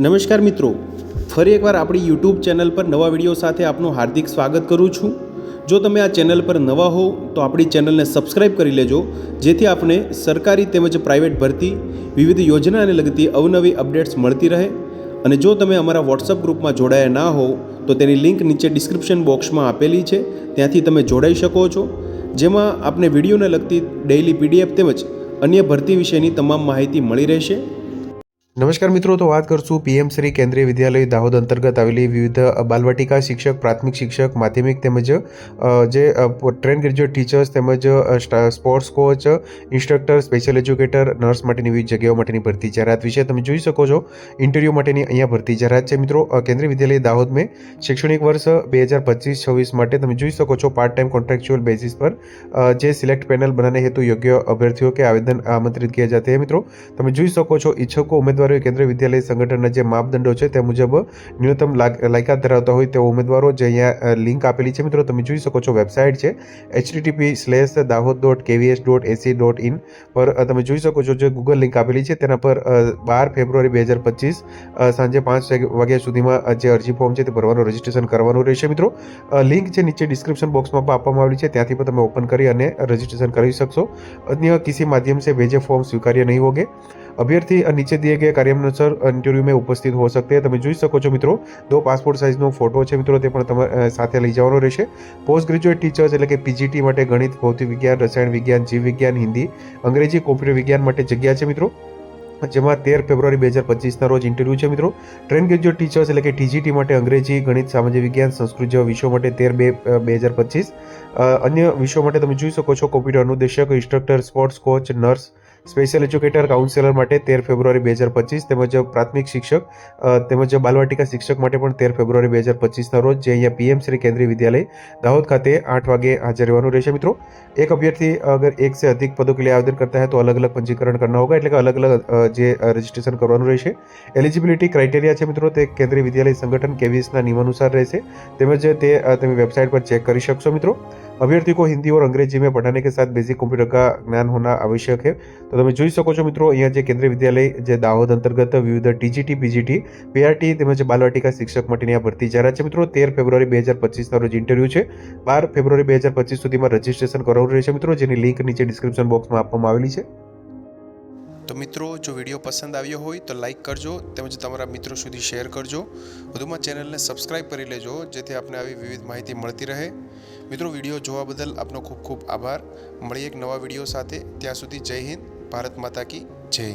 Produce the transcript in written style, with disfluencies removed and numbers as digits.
નમસ્કાર મિત્રો, ફરી એકવાર આપણી યુટ્યુબ ચેનલ પર નવા વિડીયો સાથે આપનું હાર્દિક સ્વાગત કરું છું। જો તમે આ ચેનલ પર નવા હો તો આપણી ચેનલને સબસ્ક્રાઇબ કરી લેજો, જેથી આપને સરકારી તેમજ પ્રાઇવેટ ભરતી વિવિધ યોજનાને લગતી અવનવી અપડેટ્સ મળતી રહે। અને જો તમે અમારા વોટ્સઅપ ગ્રુપમાં જોડાયા ના હો તો તેની લિંક નીચે ડિસ્ક્રિપ્શન બોક્સમાં આપેલી છે, ત્યાંથી તમે જોડાઈ શકો છો, જેમાં આપને વિડીયોને લગતી ડેઇલી પીડીએફ તેમજ અન્ય ભરતી વિશેની તમામ માહિતી મળી રહેશે। નમસ્કાર મિત્રો, તો વાત કરશું પીએમ શ્રી કેન્દ્રીય વિદ્યાલય દાહોદ અંતર્ગત આવેલી વિવિધ બાલવાટિકા શિક્ષક, પ્રાથમિક શિક્ષક, માધ્યમિક તેમજ જે ટ્રેન ગ્રેજ્યુએટ ટીચર્સ તેમજ sports coach, instructor, special educator, nurse માટેની વિવિધ જગ્યાઓ માટેની ભરતી જાહેરાત વિશે તમે જોઈ શકો છો। ઇન્ટરવ્યૂ માટેની અહીંયા ભરતી જાહેરાત છે મિત્રો। કેન્દ્રીય વિદ્યાલય દાહોદ में શૈક્ષણિક વર્ષ 2025-26 માટે તમે જોઈ શકો છો પાर्ट टाइम कॉन्ट्रेक्चुअल बेसिस पर જે સિલેક્ટ પેનલ बनाने हेतु योग्य अभ्यर्थियों के आवेदन आमंत्रित किए जाते हैं। મિત્રો તમે જોઈ શકો છો ઈચ્છકો ઉમેદવારો કેન્દ્રીય વિદ્યાલય સંગઠનના જે માપદંડો છે તે મુજબ ન્યૂનતમ લાયકાત ધરાવતા હોય તેવા ઉમેદવારો જે અહીંયા લિંક આપેલી છે મિત્રો તમે જોઈ શકો છો। વેબસાઇટ છે http://dahod.kvs.ac.in પર તમે જોઈ શકો છો જે ગૂગલ લિંક આપેલી છે તેના પર 12 ફેબ્રુઆરી 2025 સાંજે 5 વાગ્યા સુધીમાં જે અરજી ફોર્મ છે તે ભરવાનું રજીસ્ટ્રેશન કરવાનું રહેશે। મિત્રો લિંક છે નીચે ડિસ્ક્રિપ્શન બોક્સમાં પણ આપવામાં આવેલી છે, ત્યાંથી પણ તમે ઓપન કરી અને રજીસ્ટ્રેશન કરી શકશો। अन्य किसी माध्यम से भेजे फॉर्म स्वीकार्य नहीं होंगे। अभ्यर्थी नीचे दिए गए कार्यानुसार इंटरव्यू में उपस्थित हो सकते हैं। તમે જોઈ શકો છો મિત્રો 2 પાસપોર્ટ સાઇઝનો ફોટો છે મિત્રો, તે પણ તમારે સાથે લઈ જવાનો રહેશે। પોસ્ટ ગ્રેજ્યુએટ ટીચર્સ એટલે કે પીજીટી માટે ગણિત, ભૌતિક વિજ્ઞાન, રસાયણ વિજ્ઞાન, જીવ વિજ્ઞાન, હિન્દી, અંગ્રેજી, કોમ્પ્યુટર વિજ્ઞાન માટે જગ્યા છે મિત્રો, જેમાં 13 ફેબ્રુઆરી 2025ના રોજ ઇન્ટરવ્યૂ છે મિત્રો। ટ્રેન ગ્રેજ્યુએટ ટીચર્સ એટલે કે ટીજીટી માટે અંગ્રેજી, ગણિત, સામાજિક વિજ્ઞાન, સંસ્કૃત જેવા વિષયો માટે 13/2/2025। અન્ય વિષયો માટે તમે જોઈ શકો છો કોમ્પ્યુટર અનુદેશક, instructor, sports coach, nurse, special educator, counsellor માટે 13 ફેબ્રુઆરી 2025 તેમજ પ્રાથમિક શિક્ષક તેમજ બાલવાટિકા શિક્ષક માટે પણ 13 ફેબ્રુઆરી 2025ના રોજ જે અહીંયા પીએમ શ્રી કેન્દ્રીય વિદ્યાલય दाहोद खाते 8 वागे हाजिर रहવાનું રહેશે। મિત્રો एक अभ्यर्थी अगर एक से अधिक पदों के लिए आवेदन करता है तो अलग अलग पंजीकरण करना होगा, એટલે કે અલગ અલગ જે રજીસ્ટ્રેશન કરવાનું રહેશે। એલિજિબિલિટી ક્રાઇટેરિયા છે મિત્રો તે કેન્દ્રીય વિદ્યાલય સંગઠન કેવીએસના નિયમાનુસાર રહેશે, તેમજ તે તમે વેબસાઇટ પર ચેક કરી શકશો। મિત્રો अभ्यर्थी को हिंदी और अंग्रेजी में पढ़ाने के साथ बेसिक कंप्यूटर का ज्ञान होना आवश्यक है। तो તમે જોઈ શકો છો મિત્રો અહીંયા જે કેન્દ્રીય વિદ્યાલય જે દાહોદ અંતર્ગત વિવિધ ટીજીટી, પીજીટી, પીઆરટી તેમજ બાલવાટિકા શિક્ષક માટેની આ ભરતી જાહેરાત છે મિત્રો। 13 ફેબ્રુઆરી 2025ના રોજ ઇન્ટરવ્યૂ છે, 12 ફેબ્રુઆરી 2025 સુધીમાં રજીસ્ટ્રેશન કરાવવાનું રહેશે મિત્રો, જેની લિંક નીચે ડિસ્ક્રિપ્શન બોક્સમાં આપવામાં આવેલી છે। તો મિત્રો જો વિડીયો પસંદ આવ્યો હોય તો લાઇક કરજો તેમજ તમારા મિત્રો સુધી શેર કરજો। વધુમાં ચેનલને સબસ્ક્રાઇબ કરી લેજો જેથી આપને આવી વિવિધ માહિતી મળતી રહે। મિત્રો વિડીયો જોવા બદલ આપનો ખૂબ ખૂબ આભાર। મળીએ એક નવા વિડીયો સાથે, ત્યાં સુધી જય હિન્દ, ભારત માતા કી જય।